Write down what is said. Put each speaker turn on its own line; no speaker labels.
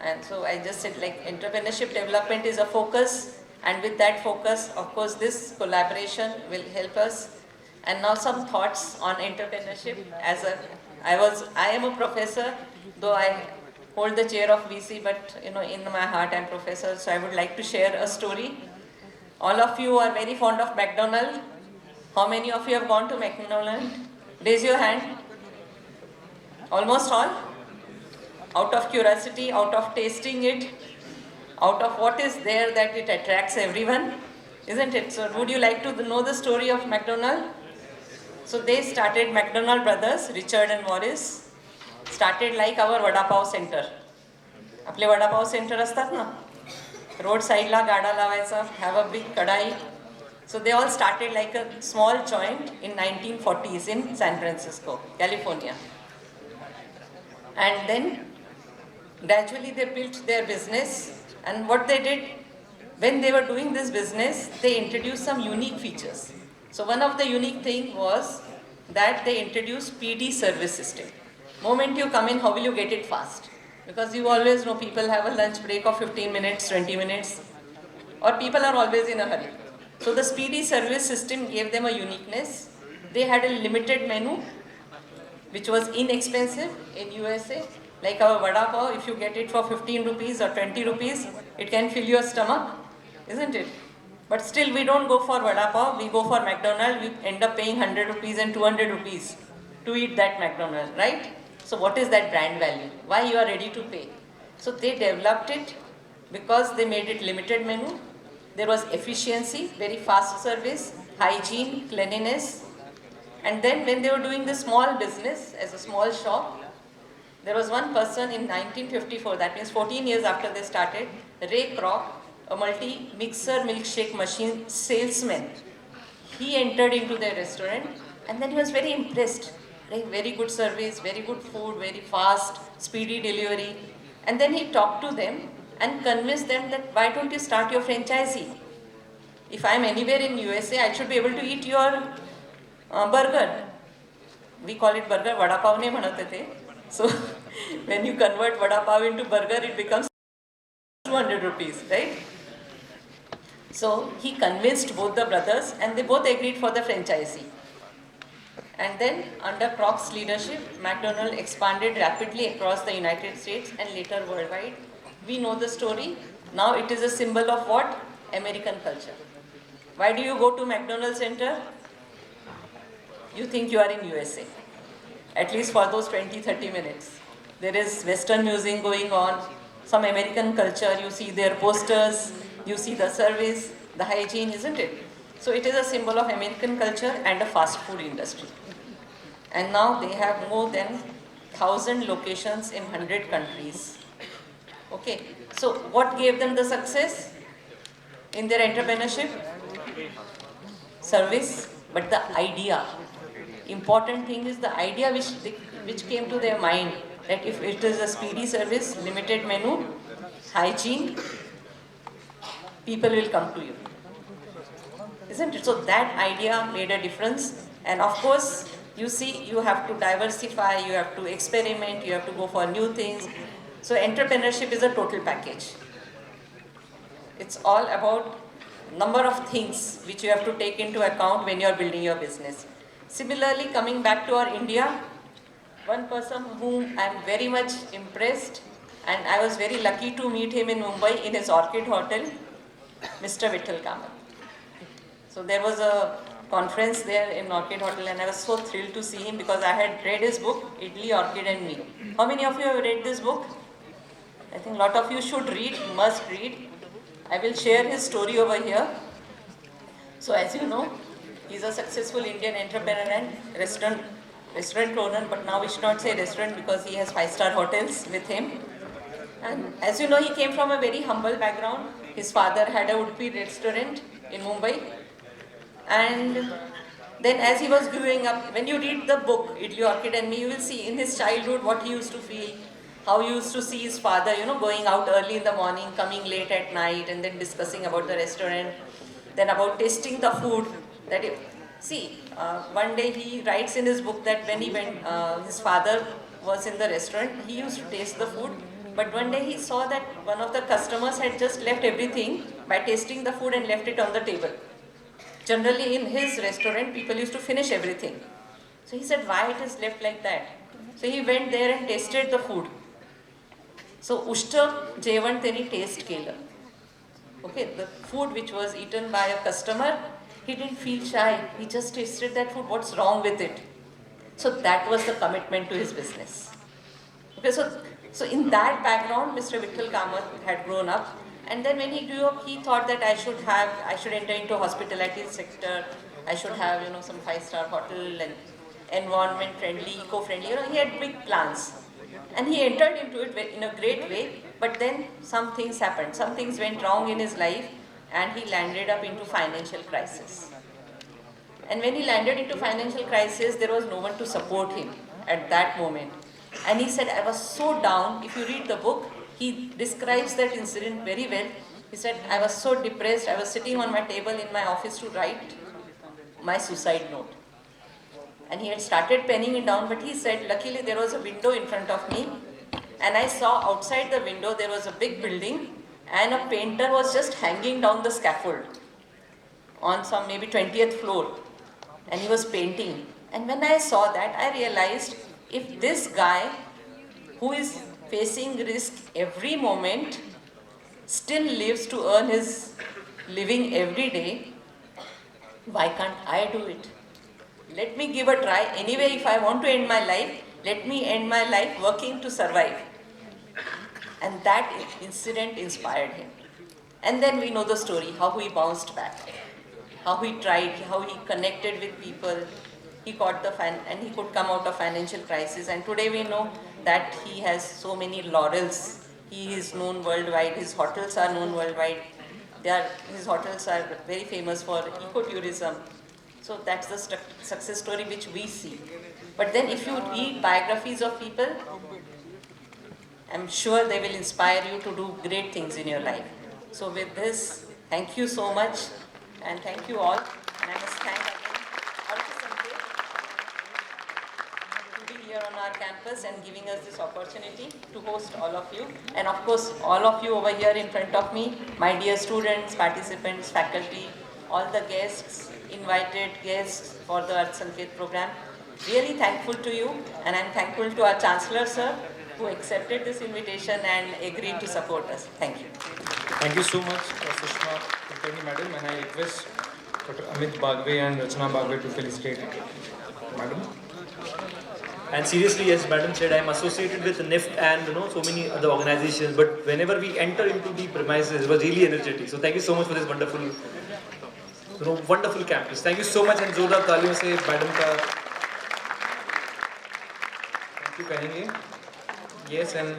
And so I just said like entrepreneurship development is a focus, and with that focus, of course, this collaboration will help us. And now some thoughts on entrepreneurship. I am a professor, though I hold the chair of VC, but in my heart I'm professor. So I would like to share a story. All of you are very fond of McDonald's. How many of you have gone to McDonald's? Raise your hand. Almost all? Out of curiosity, out of tasting it, out of what is there that it attracts everyone, isn't it? So would you like to know the story of McDonald's? So they started, McDonald brothers, Richard and Morris, started like our Vada Pav center. आपले vada pav centre असतात ना, road साईडला गाडा लावायचा, have a big kadai. So they all started like a small joint in 1940s in San Francisco, California. And then gradually they built their business, and what they did, when they were doing this business, they introduced some unique features. So one of the unique thing was that they introduced PD service system. Moment you come in, how will you get it fast? Because you always know people have a lunch break of 15 minutes, 20 minutes, or people are always in a hurry. So the speedy service system gave them a uniqueness. They had a limited menu, which was inexpensive in USA. Like our vada pav, if you get it for 15 rupees or 20 rupees, it can fill your stomach, isn't it? But still we don't go for vada pav, we go for McDonald's, we end up paying 100 rupees and 200 rupees to eat that McDonald's, right? So what is that brand value? Why you are ready to pay? So they developed it because they made it limited menu. There was efficiency, very fast service, hygiene, cleanliness. And then when they were doing the small business as a small shop, there was one person in 1954, that means 14 years after they started, Ray Kroc, a multi-mixer milkshake machine salesman. He entered into their restaurant and then he was very impressed. Very good service, very good food, very fast, speedy delivery. And then he talked to them and convinced them that why don't you start your franchisee? If I am anywhere in USA, I should be able to eat your burger. We call it burger, vada pav ne bhanate the. So when you convert vada pav into burger, it becomes 200 rupees, right? So he convinced both the brothers and they both agreed for the franchisee. And then under Kroc's leadership, McDonald's expanded rapidly across the United States and later worldwide. We know the story. Now it is a symbol of what? American culture. Why do you go to McDonald's Center? You think you are in USA. At least for those 20-30 minutes. There is Western music going on, some American culture, you see their posters, you see the service, the hygiene, isn't it? So it is a symbol of American culture and a fast food industry. And now they have more than 1,000 locations in 100 countries. Okay, so what gave them the success in their entrepreneurship? Service, but the idea. Important thing is the idea which came to their mind, that if it is a speedy service, limited menu, hygiene, people will come to you. Isn't it? So that idea made a difference. And of course, you see, you have to diversify, you have to experiment, you have to go for new things. So entrepreneurship is a total package. It's all about number of things which you have to take into account when you are building your business. Similarly, coming back to our India, one person whom I am very much impressed, and I was very lucky to meet him in Mumbai in his Orchid Hotel, Mr. Vittal Kamath. So there was a conference there in Orchid Hotel and I was so thrilled to see him because I had read his book, Idli, Orchid and Me. How many of you have read this book? I think a lot of you should read, must read. I will share his story over here. So as you know, he's a successful Indian entrepreneur and restaurant owner, but now we should not say restaurant because he has 5-star hotels with him. And as you know, he came from a very humble background. His father had a Udupi restaurant in Mumbai. And then as he was growing up, when you read the book, Idli, Orchid and Me, you will see in his childhood what he used to feel, how he used to see his father, going out early in the morning, coming late at night, and then discussing about the restaurant, then about tasting the food. One day he writes in his book that when he went, his father was in the restaurant, he used to taste the food But one day he saw that one of the customers had just left everything by tasting the food and left it on the table. Generally in his restaurant, people used to finish everything. So he said, why it is left like that? So he went there and tasted the food. So उष्ट जेवण त्यांनी taste केलं. Okay, the food which was eaten by a customer, he didn't feel shy. He just tasted that food. What's wrong with it? So that was the commitment to his business. Okay, so in that background, Mr. Vittal Kamath had grown up, and then when he grew up, he thought that I should enter into hospitality sector. I should have some 5-star hotel and environment friendly, eco-friendly. He had big plans, and he entered into it in a great way. But then some things happened. Some things went wrong in his life, and he landed up into financial crisis. And when he landed into financial crisis, there was no one to support him at that moment. And he said, I was so down. If you read the book, he describes that incident very well. He said, I was so depressed. I was sitting on my table in my office to write my suicide note. And he had started penning it down, but he said, luckily there was a window in front of me. And I saw outside the window there was a big building, and a painter was just hanging down the scaffold on some maybe 20th floor. And he was painting. And when I saw that, I realized, if this guy who is facing risk every moment still lives to earn his living every day, why can't I do it? Let me give a try. Anyway, if I want to end my life, let me end my life working to survive. And that incident inspired him. And then we know the story, how he bounced back, how he tried, how he connected with people. He got and he could come out of financial crisis. And today we know that he has so many laurels. He is known worldwide. His hotels are known worldwide. His hotels are very famous for ecotourism. So that's the success story which we see. But then if you read biographies of people, I'm sure they will inspire you to do great things in your life. So with this, thank you so much, and thank you all. And I must thank again Arthsanket to be here on our campus and giving us this opportunity to host all of you. And of course, all of you over here in front of me, my dear students, participants, faculty, all the guests, invited guests for the Arthsanket program. Really thankful to you, and I'm thankful to our Chancellor, sir, who accepted this invitation and agreed to support us. Thank you.
Thank you so much, Sushma Kulkarni madam, and I request Dr. Amit Bagwe and Rachna Bagwe to felicitate madam.
And seriously, as madam said, I am associated with NIFT and so many other organizations, but whenever we enter into the premises, it was really energetic. So thank you so much for this wonderful, wonderful campus. Thank you so much, and जोरदार तालियों से madam का thank you कहेंगे. Yes, and